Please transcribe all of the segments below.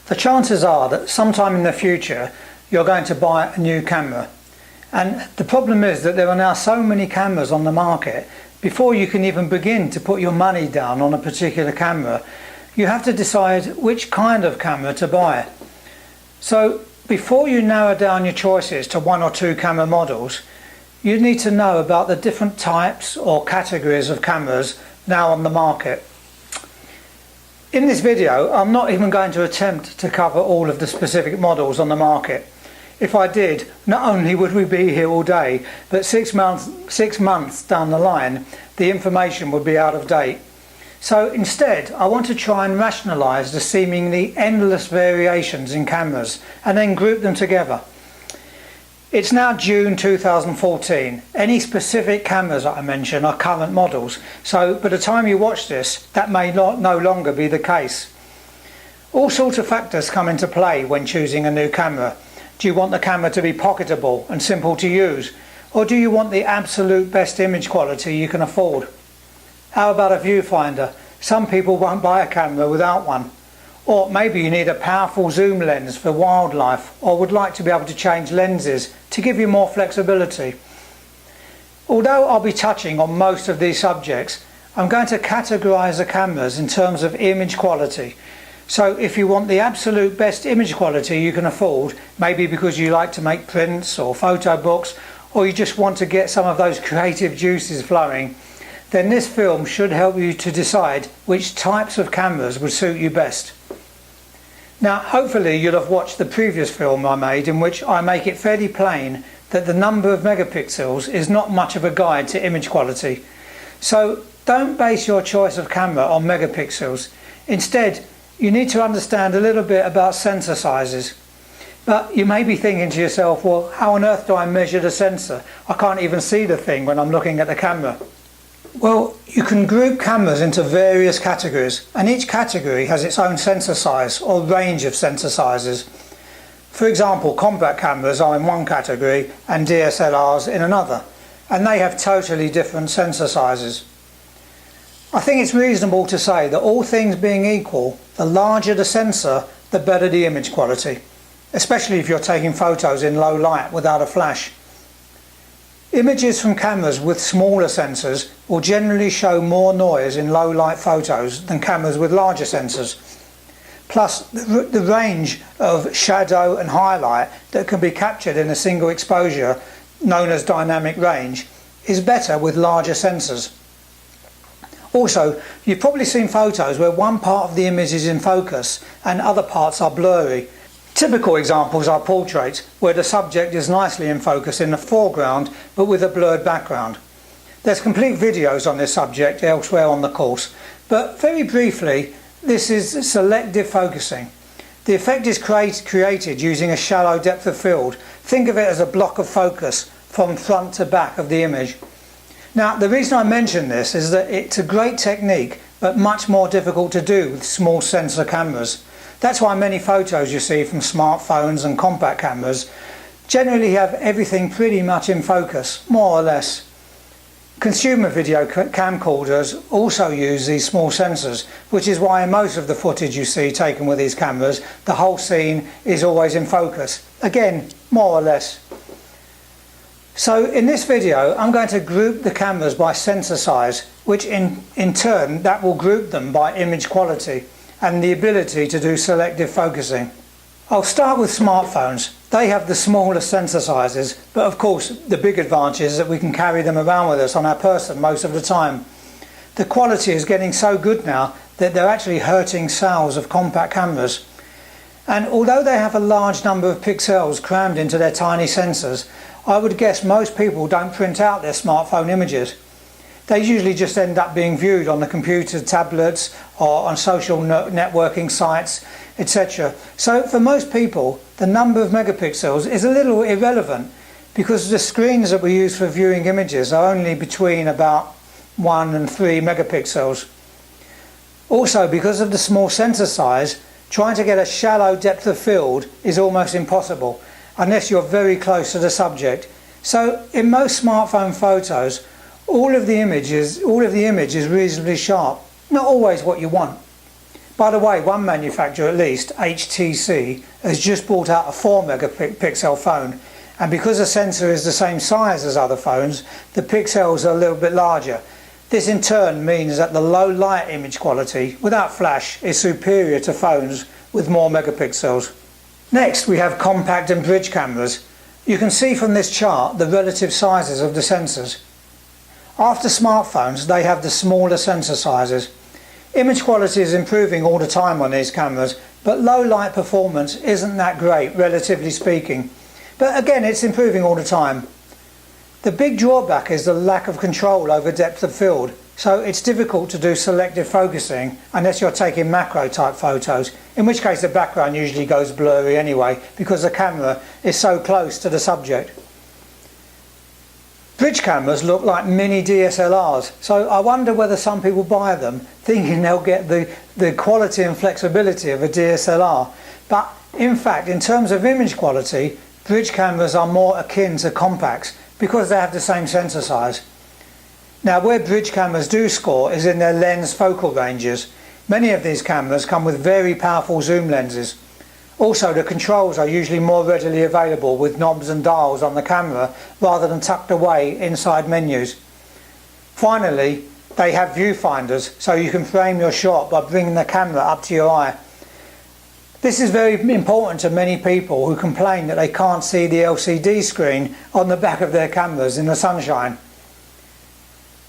The chances are that sometime in the future you're going to buy a new camera, and the problem is that there are now so many cameras on the market. Before you can even begin to put your money down on a particular camera, you have to decide which kind of camera to buy. So before you narrow down your choices to one or two camera models, you need to know about the different types or categories of cameras now on the market. In this video, I'm not even going to attempt to cover all of the specific models on the market. If I did, not only would we be here all day, but 6 months down the line, the information would be out of date. So instead, I want to try and rationalise the seemingly endless variations in cameras and then group them together. It's now June 2014. Any specific cameras that I mention are current models, so by the time you watch this, that may no longer be the case. All sorts of factors come into play when choosing a new camera. Do you want the camera to be pocketable and simple to use, or do you want the absolute best image quality you can afford? How about a viewfinder? Some people won't buy a camera without one. Or maybe you need a powerful zoom lens for wildlife, or would like to be able to change lenses to give you more flexibility. Although I'll be touching on most of these subjects, I'm going to categorise the cameras in terms of image quality. So if you want the absolute best image quality you can afford, maybe because you like to make prints or photo books, or you just want to get some of those creative juices flowing, then this film should help you to decide which types of cameras would suit you best. Now, hopefully you'll have watched the previous film I made, in which I make it fairly plain that the number of megapixels is not much of a guide to image quality. So don't base your choice of camera on megapixels. Instead, you need to understand a little bit about sensor sizes. But you may be thinking to yourself, well, how on earth do I measure the sensor? I can't even see the thing when I'm looking at the camera. Well, you can group cameras into various categories, and each category has its own sensor size or range of sensor sizes. For example, compact cameras are in one category and DSLRs in another, and they have totally different sensor sizes. I think it's reasonable to say that all things being equal, the larger the sensor, the better the image quality, especially if you're taking photos in low light without a flash. Images from cameras with smaller sensors will generally show more noise in low light photos than cameras with larger sensors. Plus, the range of shadow and highlight that can be captured in a single exposure, known as dynamic range, is better with larger sensors. Also, you've probably seen photos where one part of the image is in focus and other parts are blurry. Typical examples are portraits, where the subject is nicely in focus in the foreground but with a blurred background. There's complete videos on this subject elsewhere on the course, but very briefly, this is selective focusing. The effect is created using a shallow depth of field. Think of it as a block of focus from front to back of the image. Now, the reason I mention this is that it's a great technique, but much more difficult to do with small sensor cameras. That's why many photos you see from smartphones and compact cameras generally have everything pretty much in focus, more or less. Consumer video camcorders also use these small sensors, which is why in most of the footage you see taken with these cameras, the whole scene is always in focus. Again, more or less. So in this video, I'm going to group the cameras by sensor size, which in turn, that will group them by image quality and the ability to do selective focusing. I'll start with smartphones. They have the smallest sensor sizes, but of course the big advantage is that we can carry them around with us on our person most of the time. The quality is getting so good now that they're actually hurting sales of compact cameras. And although they have a large number of pixels crammed into their tiny sensors, I would guess most people don't print out their smartphone images. They usually just end up being viewed on the computer, tablets, or on social networking sites, etc. So for most people, the number of megapixels is a little irrelevant, because the screens that we use for viewing images are only between about 1 and 3 megapixels. Also, because of the small sensor size, trying to get a shallow depth of field is almost impossible, unless you're very close to the subject. So in most smartphone photos, all of the image is reasonably sharp. Not always what you want, By the way, one manufacturer at least, HTC, has just brought out a 4 megapixel phone, and because the sensor is the same size as other phones, the pixels are a little bit larger. This in turn means that the low light image quality without flash is superior to phones with more megapixels. Next we have compact and bridge cameras. You can see from this chart the relative sizes of the sensors. After smartphones, they have the smaller sensor sizes. Image quality is improving all the time on these cameras, but low light performance isn't that great, relatively speaking. But again, it's improving all the time. The big drawback is the lack of control over depth of field, so it's difficult to do selective focusing unless you're taking macro type photos, in which case the background usually goes blurry anyway because the camera is so close to the subject. Bridge cameras look like mini DSLRs, so I wonder whether some people buy them thinking they'll get the quality and flexibility of a DSLR. But in fact, in terms of image quality, bridge cameras are more akin to compacts because they have the same sensor size. Now, where bridge cameras do score is in their lens focal ranges. Many of these cameras come with very powerful zoom lenses. Also, the controls are usually more readily available with knobs and dials on the camera rather than tucked away inside menus. Finally, they have viewfinders, so you can frame your shot by bringing the camera up to your eye. This is very important to many people who complain that they can't see the LCD screen on the back of their cameras in the sunshine.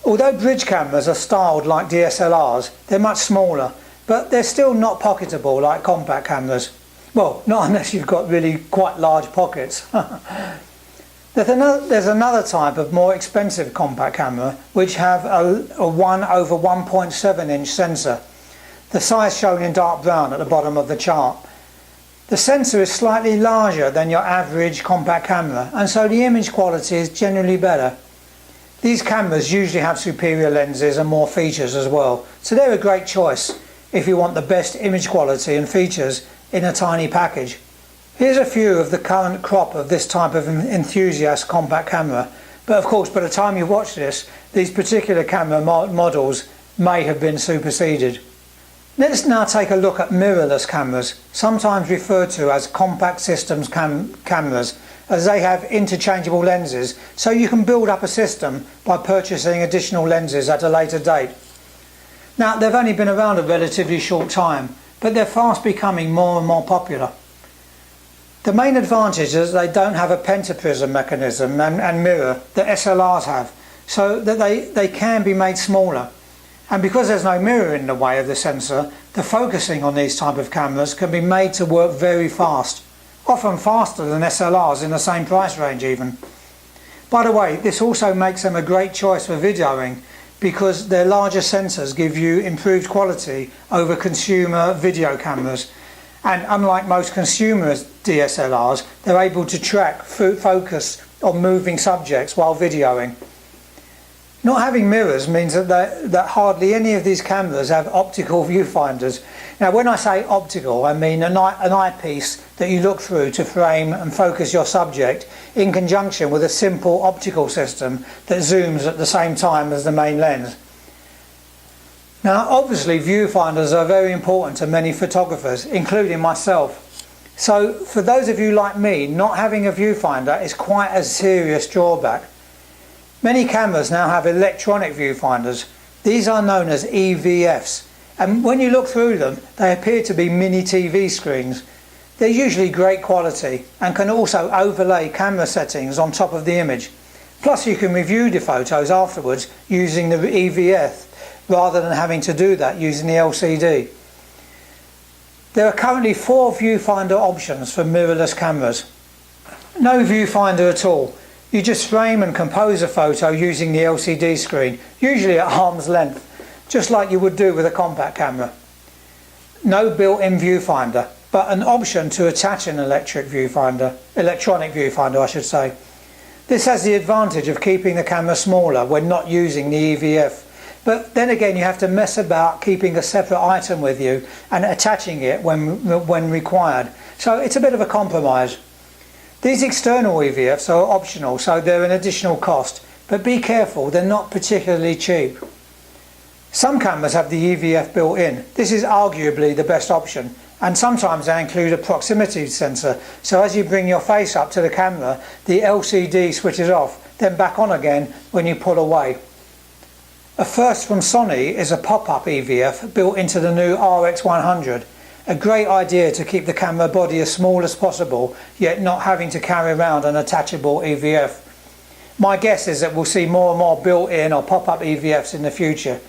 Although bridge cameras are styled like DSLRs, they're much smaller, but they're still not pocketable like compact cameras. Well, not unless you've got really quite large pockets. There's another type of more expensive compact camera which have a 1/1.7 inch sensor, the size shown in dark brown at the bottom of the chart. The sensor is slightly larger than your average compact camera, and so the image quality is generally better. These cameras usually have superior lenses and more features as well, so they're a great choice if you want the best image quality and features in a tiny package. Here's a few of the current crop of this type of enthusiast compact camera, but of course by the time you watch this, these particular camera models may have been superseded. Let's now take a look at mirrorless cameras, sometimes referred to as compact systems cameras, as they have interchangeable lenses, so you can build up a system by purchasing additional lenses at a later date. Now, they've only been around a relatively short time, but they're fast becoming more and more popular. The main advantage is they don't have a pentaprism mechanism and mirror that SLRs have, so that they can be made smaller. And because there's no mirror in the way of the sensor, the focusing on these type of cameras can be made to work very fast, often faster than SLRs in the same price range even. By the way, this also makes them a great choice for videoing, because their larger sensors give you improved quality over consumer video cameras, and unlike most consumer DSLRs, they're able to track focus on moving subjects while videoing. Not having mirrors means that hardly any of these cameras have optical viewfinders. Now, when I say optical, I mean an eyepiece that you look through to frame and focus your subject in conjunction with a simple optical system that zooms at the same time as the main lens. Now, obviously, viewfinders are very important to many photographers, including myself. So, for those of you like me, not having a viewfinder is quite a serious drawback. Many cameras now have electronic viewfinders. These are known as EVFs, and when you look through them, they appear to be mini TV screens. They're usually great quality and can also overlay camera settings on top of the image. Plus, you can review the photos afterwards using the EVF rather than having to do that using the LCD. There are currently 4 viewfinder options for mirrorless cameras. No viewfinder at all. You just frame and compose a photo using the LCD screen, usually at arm's length, just like you would do with a compact camera. No built-in viewfinder, but an option to attach an electronic viewfinder, I should say. This has the advantage of keeping the camera smaller when not using the EVF, but then again you have to mess about keeping a separate item with you and attaching it when required, so it's a bit of a compromise. These external EVFs are optional, so they're an additional cost, but be careful, they're not particularly cheap. Some cameras have the EVF built in. This is arguably the best option, and sometimes they include a proximity sensor, so as you bring your face up to the camera, the LCD switches off, then back on again when you pull away. A first from Sony is a pop-up EVF built into the new RX100. A great idea to keep the camera body as small as possible, yet not having to carry around an attachable EVF. My guess is that we'll see more and more built-in or pop-up EVFs in the future.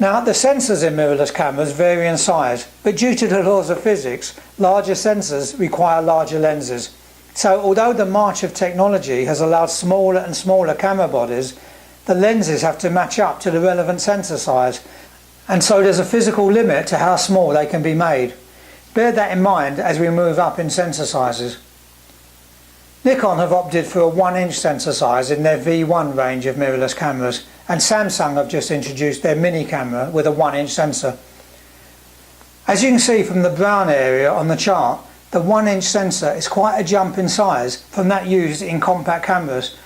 Now, the sensors in mirrorless cameras vary in size, but due to the laws of physics, larger sensors require larger lenses. So although the march of technology has allowed smaller and smaller camera bodies, the lenses have to match up to the relevant sensor size, and so there's a physical limit to how small they can be made. Bear that in mind as we move up in sensor sizes. Nikon have opted for a 1-inch sensor size in their V1 range of mirrorless cameras, and Samsung have just introduced their mini camera with a 1-inch sensor. As you can see from the brown area on the chart, the 1-inch sensor is quite a jump in size from that used in compact cameras.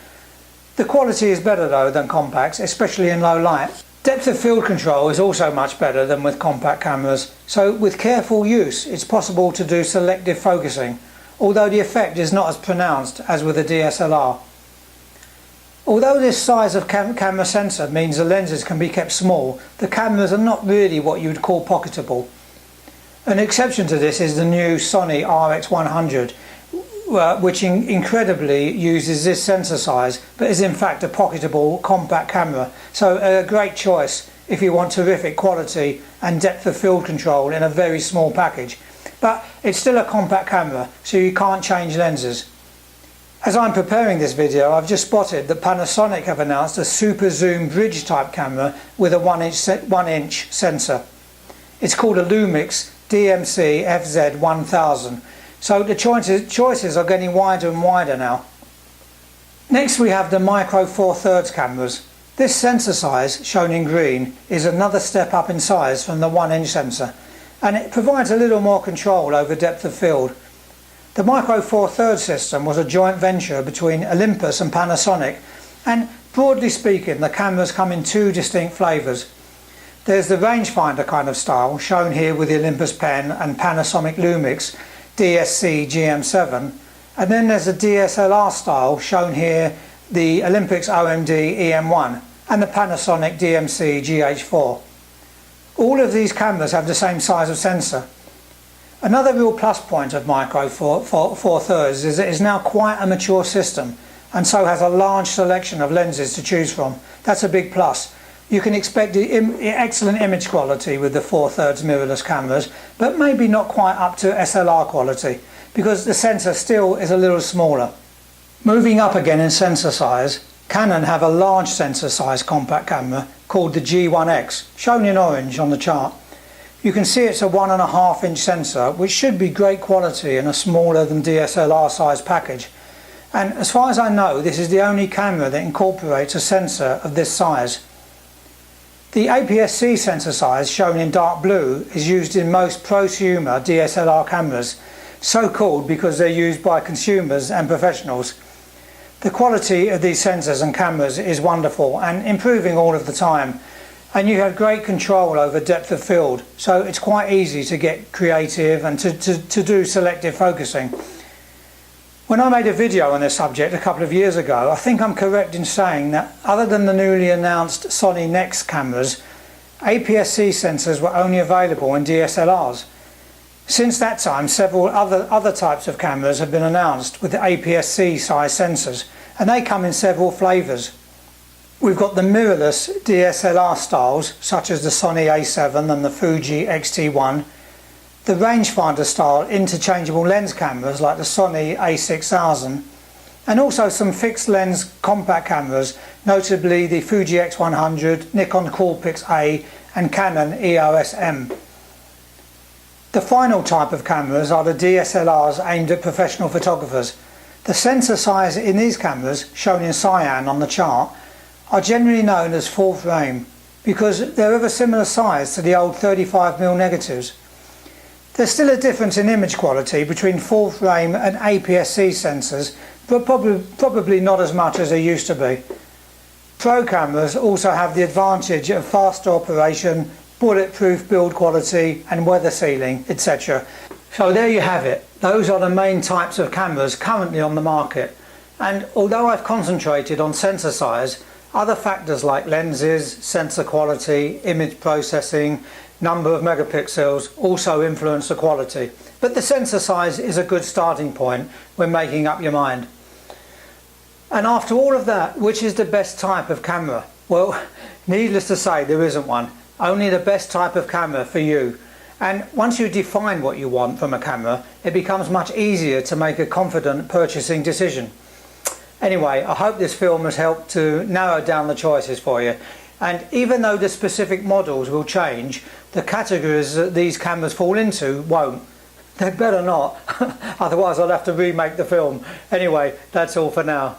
The quality is better though than compacts, especially in low light. Depth of field control is also much better than with compact cameras, so with careful use it's possible to do selective focusing, although the effect is not as pronounced as with a DSLR. Although this size of camera sensor means the lenses can be kept small, the cameras are not really what you would call pocketable. An exception to this is the new Sony RX100, which incredibly uses this sensor size but is in fact a pocketable compact camera, so a great choice if you want terrific quality and depth of field control in a very small package. But it's still a compact camera, so you can't change lenses. As I'm preparing this video, I've just spotted that Panasonic have announced a super zoom bridge type camera with a 1-inch sensor. It's called a Lumix DMC FZ1000. So the choices are getting wider and wider now. Next we have the Micro Four Thirds cameras. This sensor size, shown in green, is another step up in size from the 1-inch sensor, and it provides a little more control over depth of field. The Micro Four Thirds system was a joint venture between Olympus and Panasonic, and broadly speaking the cameras come in two distinct flavours. There's the rangefinder kind of style, shown here with the Olympus pen and Panasonic Lumix DSC GM7, and then there's the DSLR style, shown here the Olympus OMD EM1 and the Panasonic DMC GH4. All of these cameras have the same size of sensor. Another real plus point of Micro Four Thirds is that it is now quite a mature system, and so has a large selection of lenses to choose from. That's a big plus. You can expect the excellent image quality with the 4/3 mirrorless cameras, but maybe not quite up to SLR quality, because the sensor still is a little smaller. Moving up again in sensor size, Canon have a large sensor size compact camera called the G1X, shown in orange on the chart. You can see it's a 1.5-inch sensor, which should be great quality in a smaller than DSLR size package. And as far as I know, this is the only camera that incorporates a sensor of this size. The APS-C sensor size, shown in dark blue, is used in most prosumer DSLR cameras, so called because they're used by consumers and professionals. The quality of these sensors and cameras is wonderful and improving all of the time, and you have great control over depth of field, so it's quite easy to get creative and to do selective focusing. When I made a video on this subject a couple of years ago, I think I'm correct in saying that other than the newly announced Sony Nex cameras, APS-C sensors were only available in DSLRs. Since that time, several other types of cameras have been announced with the APS-C size sensors, and they come in several flavours. We've got the mirrorless DSLR styles, such as the Sony A7 and the Fuji X-T1, the rangefinder style interchangeable lens cameras like the Sony A6000, and also some fixed lens compact cameras, notably the Fuji X100, Nikon Coolpix A and Canon EOS M. The final type of cameras are the DSLRs aimed at professional photographers. The sensor size in these cameras, shown in cyan on the chart, are generally known as full frame because they're of a similar size to the old 35mm negatives. There's still a difference in image quality between full frame and APS-C sensors, but probably not as much as there used to be. Pro cameras also have the advantage of faster operation, bulletproof build quality and weather sealing, etc. So there you have it. Those are the main types of cameras currently on the market. And although I've concentrated on sensor size, other factors like lenses, sensor quality, image processing, number of megapixels also influence the quality. But the sensor size is a good starting point when making up your mind. And after all of that, which is the best type of camera? Well, needless to say, there isn't one. Only the best type of camera for you. And once you define what you want from a camera, it becomes much easier to make a confident purchasing decision. Anyway, I hope this film has helped to narrow down the choices for you. And even though the specific models will change, the categories that these cameras fall into won't. They'd better not, otherwise I'll have to remake the film. Anyway, that's all for now.